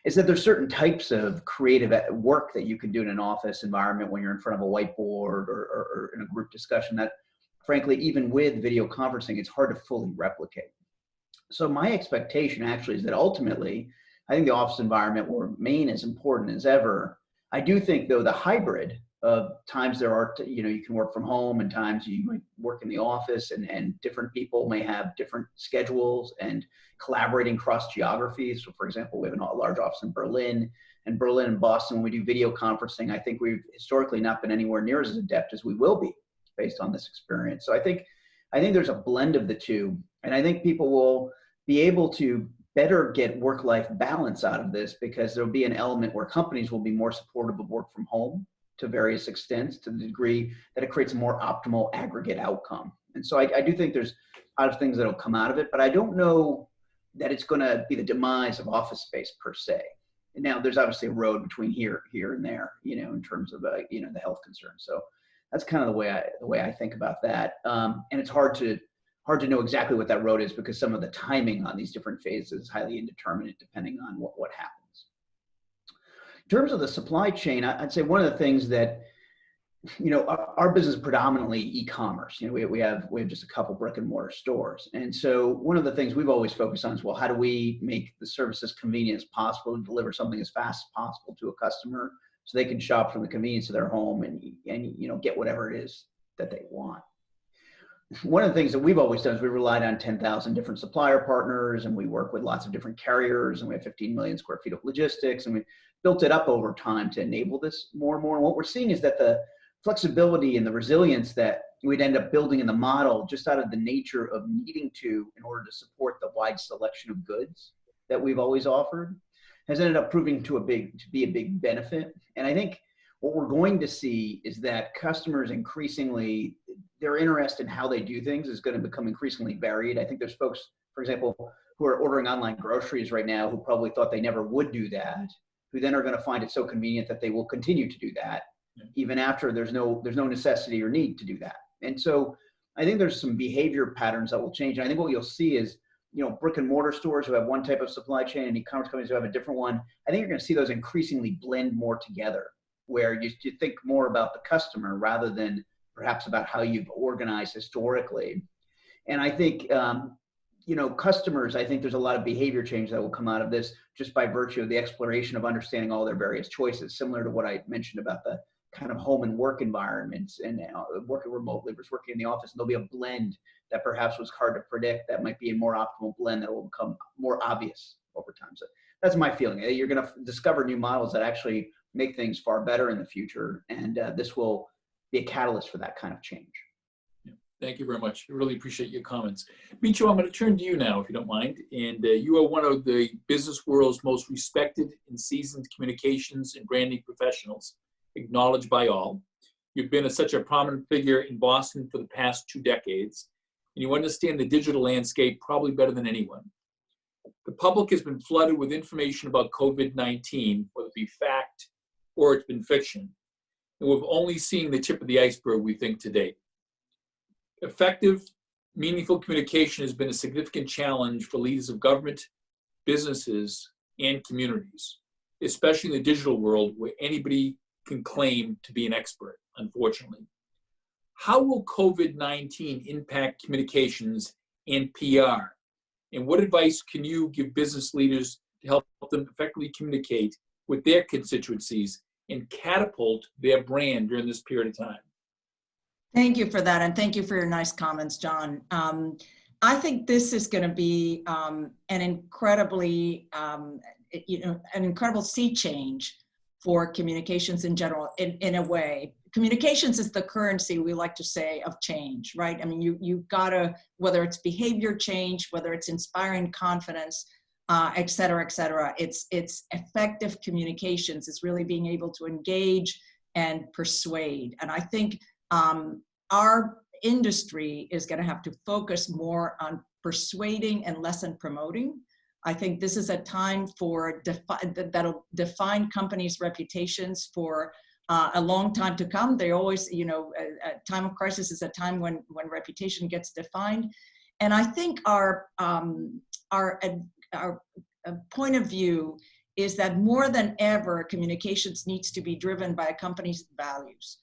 It's that there's certain types of creative work that you can do in an office environment when you're in front of a whiteboard or in a group discussion that, frankly, even with video conferencing, it's hard to fully replicate. So my expectation actually is that ultimately, I think the office environment will remain as important as ever. I do think, though, the hybrid of times there are, you can work from home and times you might work in the office, and different people may have different schedules and collaborating across geographies. So for example, we have a large office in Berlin in Berlin and Boston, when we do video conferencing, I think we've historically not been anywhere near as adept as we will be based on this experience. So I think there's a blend of the two. And I think people will be able to better get work-life balance out of this, because there'll be an element where companies will be more supportive of work from home to various extents, to the degree that it creates a more optimal aggregate outcome. And so I do think there's a lot of things that'll come out of it, but I don't know that it's going to be the demise of office space per se. And now there's obviously a road between here and there, in terms of the health concerns. So that's kind of the way I think about that. And it's hard to know exactly what that road is, because some of the timing on these different phases is highly indeterminate depending on what happens. In terms of the supply chain, I'd say one of the things that, our business is predominantly e-commerce. We have just a couple brick and mortar stores. And so one of the things we've always focused on is, well, how do we make the service as convenient as possible and deliver something as fast as possible to a customer so they can shop from the convenience of their home and get whatever it is that they want. One of the things that we've always done is we relied on 10,000 different supplier partners, and we work with lots of different carriers, and we have 15 million square feet of logistics, and we built it up over time to enable this more and more. And what we're seeing is that the flexibility and the resilience that we'd end up building in the model, just out of the nature of needing to, in order to support the wide selection of goods that we've always offered, has ended up proving to be a big benefit. And I think what we're going to see is that customers increasingly, their interest in how they do things is going to become increasingly varied. I think there's folks, for example, who are ordering online groceries right now who probably thought they never would do that, who then are going to find it so convenient that they will continue to do that, even after there's no necessity or need to do that. And so I think there's some behavior patterns that will change. And I think what you'll see is, brick and mortar stores who have one type of supply chain and e-commerce companies who have a different one. I think you're going to see those increasingly blend more together, where you think more about the customer rather than perhaps about how you've organized historically. And I think, customers, I think there's a lot of behavior change that will come out of this just by virtue of the exploration of understanding all their various choices, similar to what I mentioned about the kind of home and work environments and working remotely versus working in the office. And there'll be a blend that perhaps was hard to predict that might be a more optimal blend that will become more obvious over time. So that's my feeling. You're going to discover new models that actually make things far better in the future. And this will be a catalyst for that kind of change. Yeah. Thank you very much. I really appreciate your comments. Micho, I'm going to turn to you now, if you don't mind. And you are one of the business world's most respected and seasoned communications and branding professionals, acknowledged by all. You've been such a prominent figure in Boston for the past 2 decades, and you understand the digital landscape probably better than anyone. The public has been flooded with information about COVID-19, whether it be fact or it's been fiction, and we've only seen the tip of the iceberg, we think, to date. Effective, meaningful communication has been a significant challenge for leaders of government, businesses, and communities, especially in the digital world where anybody can claim to be an expert, unfortunately. How will COVID-19 impact communications and PR? And what advice can you give business leaders to help them effectively communicate with their constituencies and catapult their brand during this period of time? Thank you for that, and thank you for your nice comments, John. I think this is going to be an incredibly, an incredible sea change for communications in general. In a way, communications is the currency, we like to say, of change, right? I mean, you've got to, whether it's behavior change, whether it's inspiring confidence, et cetera, it's effective communications. It's really being able to engage and persuade. And I think our industry is going to have to focus more on persuading and less on promoting. I think this is a time for that'll define companies' reputations for a long time to come. They always, a time of crisis is a time when reputation gets defined. And I think our point of view is that more than ever, communications needs to be driven by a company's values.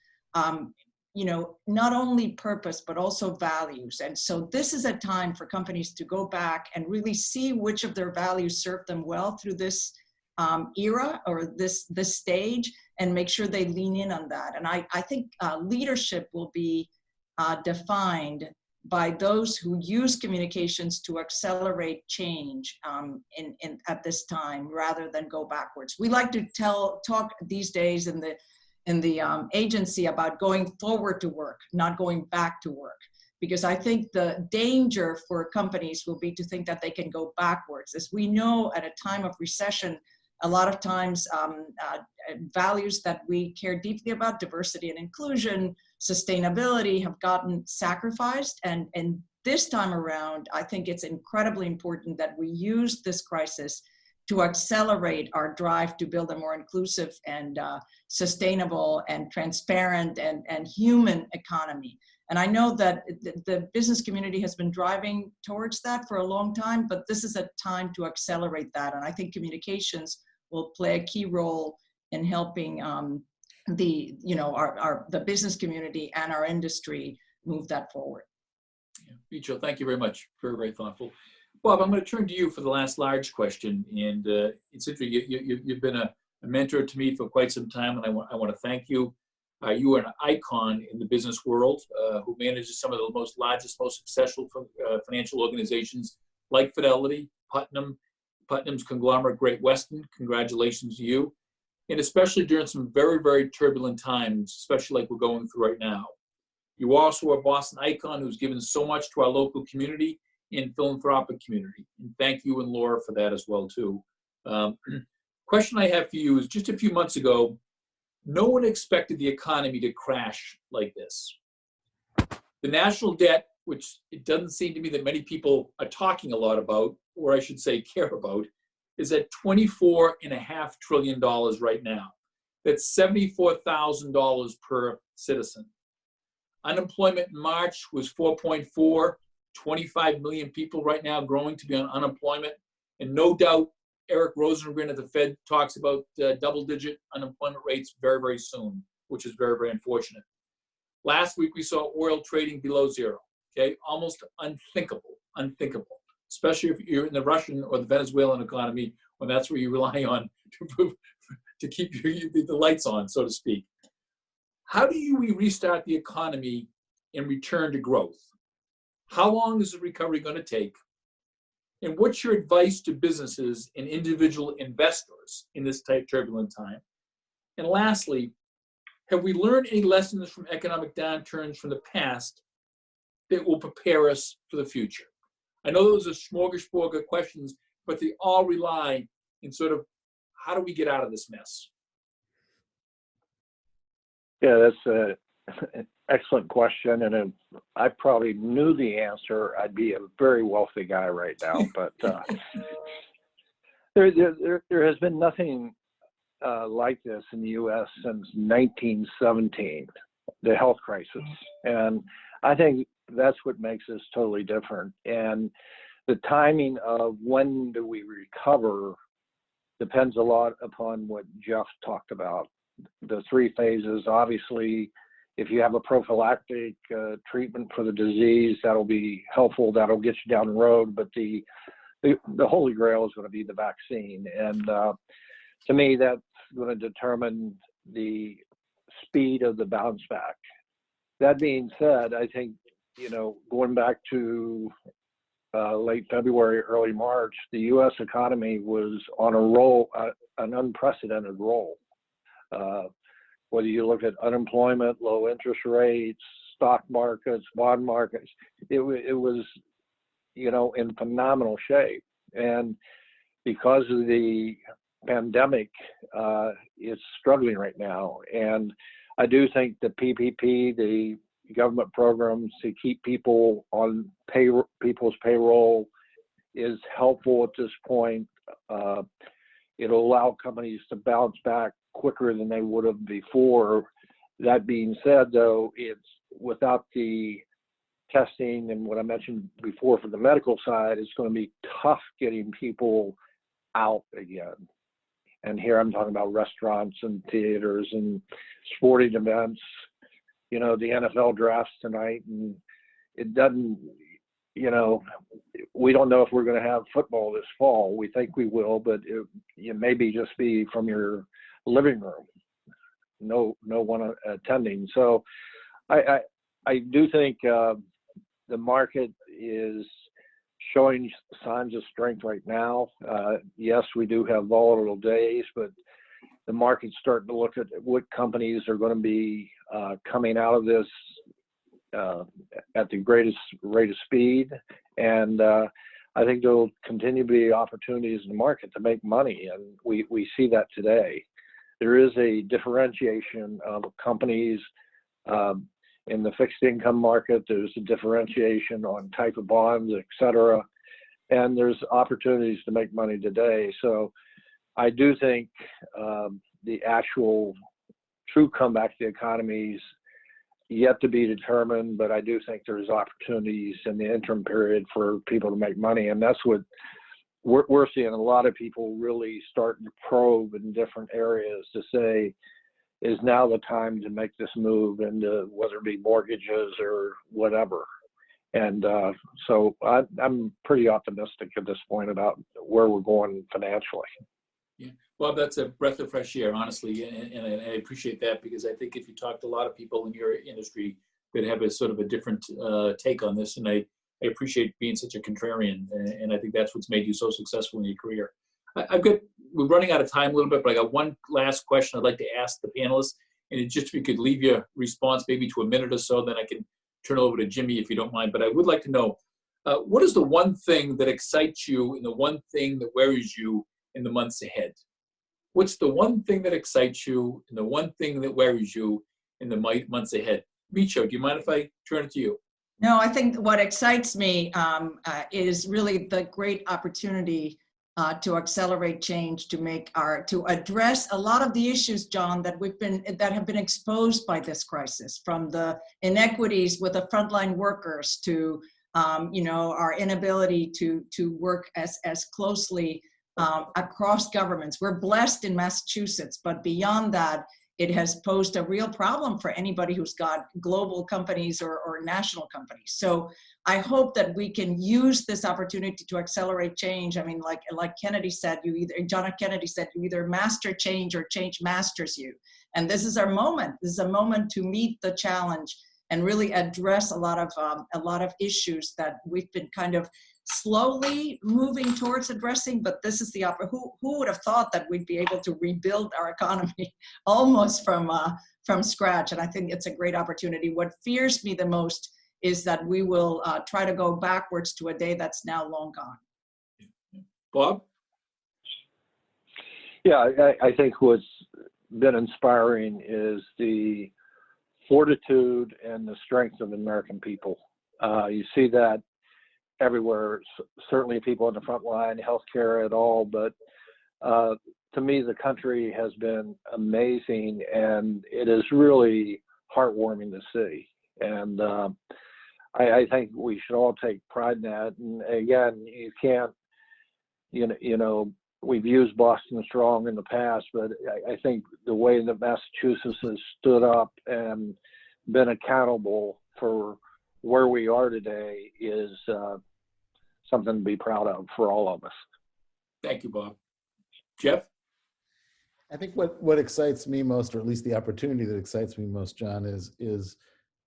Not only purpose, but also values. And so this is a time for companies to go back and really see which of their values serve them well through this era or this stage, and make sure they lean in on that. And I think leadership will be defined by those who use communications to accelerate change at this time rather than go backwards. We like to talk these days in the agency about going forward to work, not going back to work. Because I think the danger for companies will be to think that they can go backwards. As we know, at a time of recession, a lot of times values that we care deeply about, diversity and inclusion, sustainability, have gotten sacrificed. And this time around, I think it's incredibly important that we use this crisis to accelerate our drive to build a more inclusive and sustainable and transparent and human economy. And I know that the business community has been driving towards that for a long time, but this is a time to accelerate that. And I think communications will play a key role in helping the business community and our industry move that forward. Yeah. Micho, thank you very much. Very, very thoughtful. Bob, I'm going to turn to you for the last large question. And it's interesting, you've been a mentor to me for quite some time, and I want to thank you. You are an icon in the business world who manages some of the largest, most successful financial organizations like Fidelity, Putnam's conglomerate Great Western. Congratulations to you. And especially during some very, very turbulent times, especially like we're going through right now. You also are a Boston icon who's given so much to our local community and philanthropic community. And thank you and Laura for that as well, too. Question I have for you is, just a few months ago, no one expected the economy to crash like this. The national debt, which it doesn't seem to me that many people are talking a lot about, or I should say care about, is at $24.5 trillion right now. That's $74,000 per citizen. Unemployment in March was 4.4, 25 million people right now growing to be on unemployment. And no doubt Eric Rosengren at the Fed talks about double-digit unemployment rates very, very soon, which is very, very unfortunate. Last week, we saw oil trading below zero, okay? Almost unthinkable, especially if you're in the Russian or the Venezuelan economy, when that's where you rely on to keep the lights on, so to speak. How do we restart the economy and return to growth? How long is the recovery going to take? And what's your advice to businesses and individual investors in this type of turbulent time? And lastly, have we learned any lessons from economic downturns from the past that will prepare us for the future? I know those are smorgasbord of questions, but they all rely in sort of, how do we get out of this mess? Yeah, that's an excellent question. And if I probably knew the answer, I'd be a very wealthy guy right now. But there has been nothing like this in the U.S. since 1917, the health crisis. And I think that's what makes this totally different. And the timing of when do we recover depends a lot upon what Jeff talked about. The three phases. Obviously, if you have a prophylactic treatment for the disease, that'll be helpful. That'll get you down the road. But the holy grail is going to be the vaccine. And to me, that's going to determine the speed of the bounce back. That being said, I think, going back to late February, early March, the U.S. economy was on a roll, an unprecedented roll. Whether you look at unemployment, low interest rates, stock markets, bond markets, it was, in phenomenal shape. And because of the pandemic, it's struggling right now. And I do think the PPP, the government programs to keep people on people's payroll, is helpful at this point. It'll allow companies to bounce back quicker than they would have before. That being said, though, it's without the testing and what I mentioned before for the medical side, it's going to be tough getting people out again. And here I'm talking about restaurants and theaters and sporting events. The NFL drafts tonight, and it doesn't, we don't know if we're going to have football this fall. We think we will, but it maybe just be from your living room, no one attending. So I do think the market is showing signs of strength right now. Yes, we do have volatile days, but the market's starting to look at what companies are going to be coming out of this at the greatest rate of speed. And I think there will continue to be opportunities in the market to make money, and we see that today. There is a differentiation of companies in the fixed income market. There's a differentiation on type of bonds, et cetera, and there's opportunities to make money today. So I do think the actual true comeback to the economy is yet to be determined, but I do think there's opportunities in the interim period for people to make money, and that's what we're seeing. A lot of people really starting to probe in different areas to say, is now the time to make this move into whether it be mortgages or whatever. And so I'm pretty optimistic at this point about where we're going financially. Yeah, well, that's a breath of fresh air, honestly, and I appreciate that, because I think if you talk to a lot of people in your industry that have a sort of a different take on this, and I appreciate being such a contrarian, and I think that's what's made you so successful in your career. We're running out of time a little bit, but I got one last question I'd like to ask the panelists, and it's just if you could leave your response maybe to a minute or so, then I can turn it over to Jimmy if you don't mind. But I would like to know, what is the one thing that excites you and the one thing that worries you in the months ahead? What's the one thing that excites you and the one thing that worries you in the months ahead? Micho, do you mind if I turn it to you? No, I think what excites me is really the great opportunity to accelerate change, to address a lot of the issues, John, that have been exposed by this crisis, from the inequities with the frontline workers to our inability to work as closely across governments. We're blessed in Massachusetts, but beyond that, it has posed a real problem for anybody who's got global companies or national companies. So I hope that we can use this opportunity to accelerate change. I mean, like Kennedy said, John F. Kennedy said, you either master change or change masters you. And this is our moment. This is a moment to meet the challenge and really address a lot of issues that we've been kind of slowly moving towards addressing, but this is the who would have thought that we'd be able to rebuild our economy almost from scratch? And I think it's a great opportunity. What fears me the most is that we will try to go backwards to a day that's now long gone. Bob? Yeah, I think what's been inspiring is the fortitude and the strength of the American people. You see that everywhere, certainly people on the front line, healthcare at all, but to me, the country has been amazing, and it is really heartwarming to see. And I think we should all take pride in that. And again, you can't, we've used Boston Strong in the past, but I think the way that Massachusetts has stood up and been accountable for where we are today is something to be proud of for all of us. Thank you, Bob. Jeff? I think what excites me most, or at least the opportunity that excites me most, John, is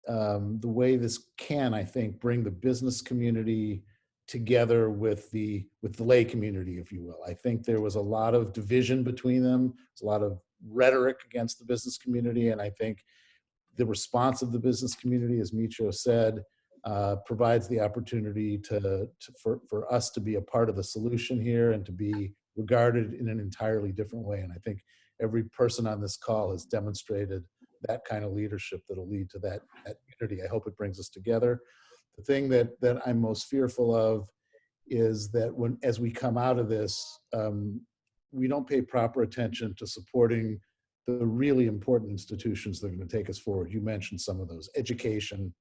the way this can, I think, bring the business community together with the lay community, if you will. I think there was a lot of division between them. There's a lot of rhetoric against the business community, and I think the response of the business community, as Micho said, provides the opportunity for us to be a part of the solution here and to be regarded in an entirely different way. And I think every person on this call has demonstrated that kind of leadership that'll lead to that unity. I hope it brings us together. The thing that I'm most fearful of is that as we come out of this, we don't pay proper attention to supporting the really important institutions that are going to take us forward. You mentioned some of those: education,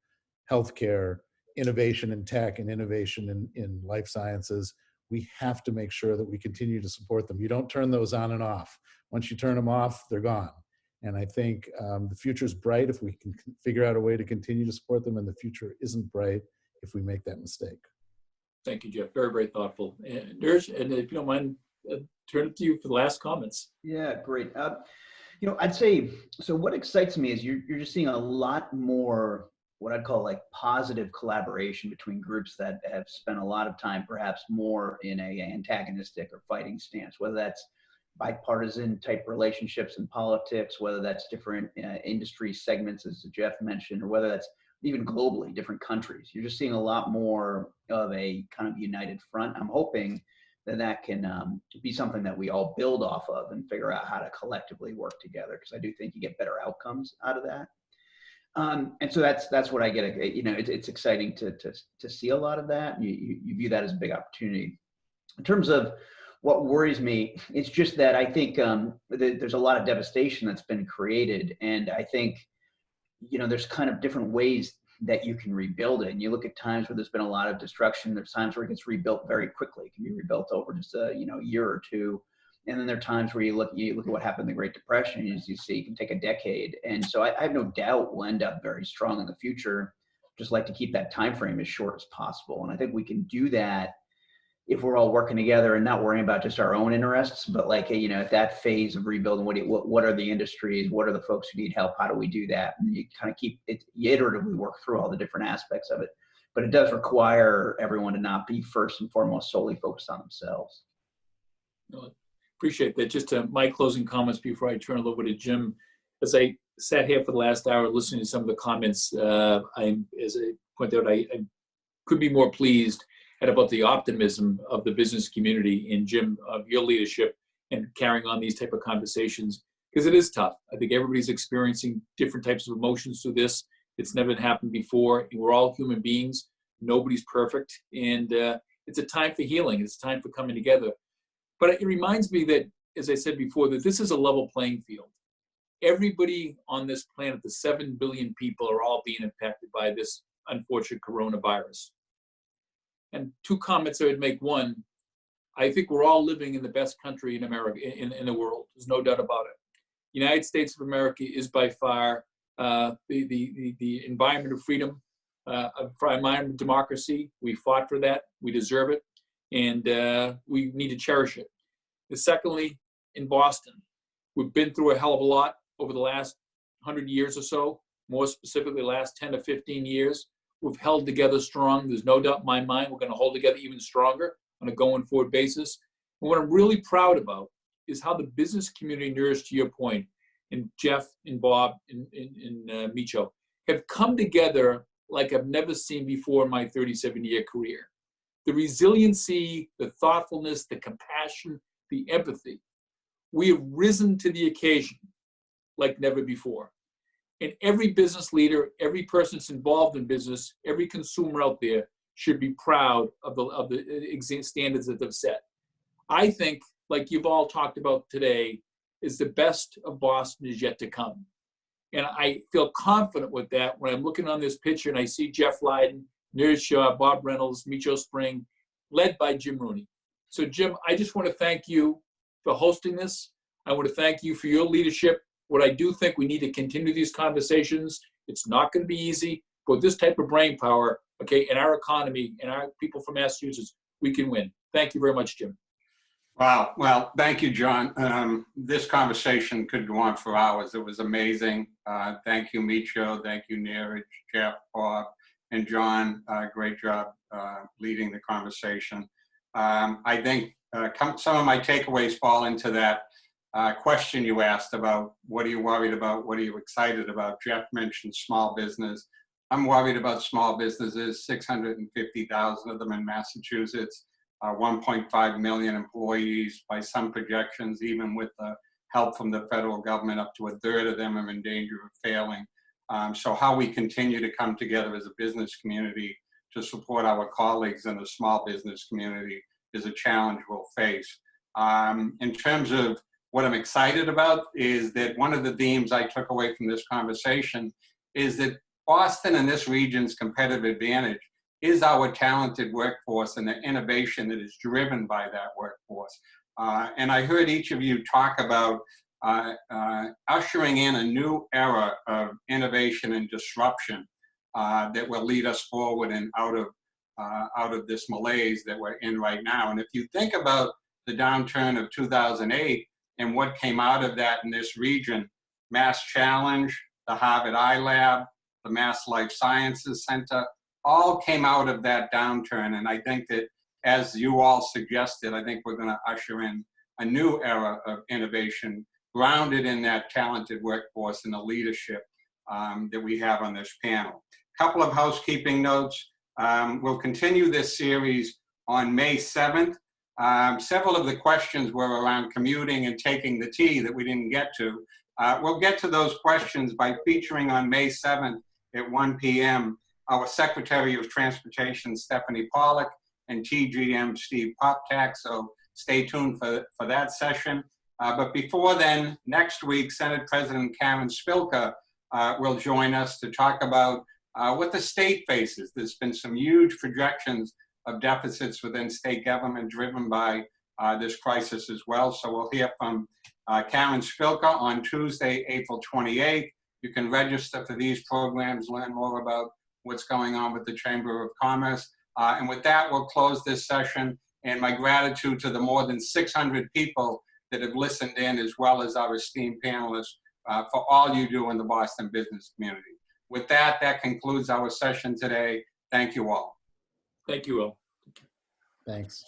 healthcare, innovation in tech, and innovation in life sciences. We have to make sure that we continue to support them. You don't turn those on and off. Once you turn them off, they're gone. And I think the future is bright if we can figure out a way to continue to support them, and the future isn't bright if we make that mistake. Thank you, Jeff. Very, very thoughtful. And Niraj, and if you don't mind, turn it to you for the last comments. Yeah, great. I'd say, so what excites me is you're just seeing a lot more what I'd call like positive collaboration between groups that have spent a lot of time, perhaps more in a antagonistic or fighting stance, whether that's bipartisan type relationships in politics, whether that's different industry segments, as Jeff mentioned, or whether that's even globally, different countries. You're just seeing a lot more of a kind of united front. I'm hoping that that can be something that we all build off of and figure out how to collectively work together, because I do think you get better outcomes out of that. And so that's what I get. You know, it's exciting to see a lot of that. You view that as a big opportunity. In terms of what worries me, it's just that I think there's a lot of devastation that's been created, and I think, you know, there's kind of different ways that you can rebuild it. And you look at times where there's been a lot of destruction. There's times where it gets rebuilt very quickly. It can be rebuilt over just a year or two. And then there are times where you look at what happened in the Great Depression, as you see, it can take a decade. And so I have no doubt we'll end up very strong in the future. Just like to keep that time frame as short as possible. And I think we can do that if we're all working together and not worrying about just our own interests, but like, you know, at that phase of rebuilding, what are the industries? What are the folks who need help? How do we do that? And you kind of keep it, you iteratively work through all the different aspects of it. But it does require everyone to not be first and foremost solely focused on themselves. Appreciate that. Just my closing comments before I turn it over to Jim. As I sat here for the last hour listening to some of the comments, as I pointed out, I could be more pleased at about the optimism of the business community, and Jim, of your leadership and carrying on these type of conversations, because it is tough. I think everybody's experiencing different types of emotions through this. It's never happened before. And we're all human beings. Nobody's perfect. And it's a time for healing. It's a time for coming together. But it reminds me that, as I said before, that this is a level playing field. Everybody on this planet, the 7 billion people, are all being impacted by this unfortunate coronavirus. And two comments I would make. One, I think we're all living in the best country in America, in the world. There's no doubt about it. The United States of America is by far the environment of freedom, for environment of democracy. We fought for that. We deserve it. And we need to cherish it. And secondly, in Boston, we've been through a hell of a lot over the last 100 years or so, more specifically the last 10 to 15 years. We've held together strong. There's no doubt in my mind we're going to hold together even stronger on a going forward basis. And what I'm really proud about is how the business community, Niraj, to your point, and Jeff and Bob and Micho, have come together like I've never seen before in my 37-year career. The resiliency, the thoughtfulness, the compassion, the empathy. We have risen to the occasion like never before. And every business leader, every person that's involved in business, every consumer out there should be proud of the standards that they've set. I think, like you've all talked about today, is the best of Boston is yet to come. And I feel confident with that when I'm looking on this picture and I see Jeff Leiden, Niraj Shah, Bob Reynolds, Micho Spring, led by Jim Rooney. So Jim, I just want to thank you for hosting this. I want to thank you for your leadership. What I do think we need to continue these conversations. It's not going to be easy, but this type of brain power, okay, in our economy and our people from Massachusetts, we can win. Thank you very much, Jim. Wow. Well, thank you, John. This conversation could go on for hours. It was amazing. Thank you, Micho. Thank you, Niraj, Jeff, Bob, and John. Great job leading the conversation. I think some of my takeaways fall into that question you asked about what are you worried about, what are you excited about. Jeff mentioned small business. I'm worried about small businesses, 650,000 of them in Massachusetts, 1.5 million employees. By some projections, even with the help from the federal government, up to a third of them are in danger of failing. So how we continue to come together as a business community to support our colleagues in the small business community is a challenge we'll face. In terms of what I'm excited about is that one of the themes I took away from this conversation is that Boston and this region's competitive advantage is our talented workforce and the innovation that is driven by that workforce. And I heard each of you talk about ushering in a new era of innovation and disruption that will lead us forward and out of this malaise that we're in right now. And if you think about the downturn of 2008 and what came out of that in this region, Mass Challenge, the Harvard iLab, the Mass Life Sciences Center, all came out of that downturn. And I think that, as you all suggested, I think we're going to usher in a new era of innovation grounded in that talented workforce and the leadership that we have on this panel. Couple of housekeeping notes. We'll continue this series on May 7th. Several of the questions were around commuting and taking the tea that we didn't get to. We'll get to those questions by featuring on May 7th at 1 p.m. our Secretary of Transportation, Stephanie Pollack, and TGM, Steve Poptak. So stay tuned for that session. But before then, next week, Senate President Karen Spilka will join us to talk about what the state faces. There's been some huge projections of deficits within state government driven by this crisis as well. So we'll hear from Karen Spilka on Tuesday, April 28th. You can register for these programs, learn more about what's going on with the Chamber of Commerce. And with that, we'll close this session. And my gratitude to the more than 600 people that have listened in, as well as our esteemed panelists, for all you do in the Boston business community. With that, that concludes our session today. Thank you all. Thank you all. Thanks.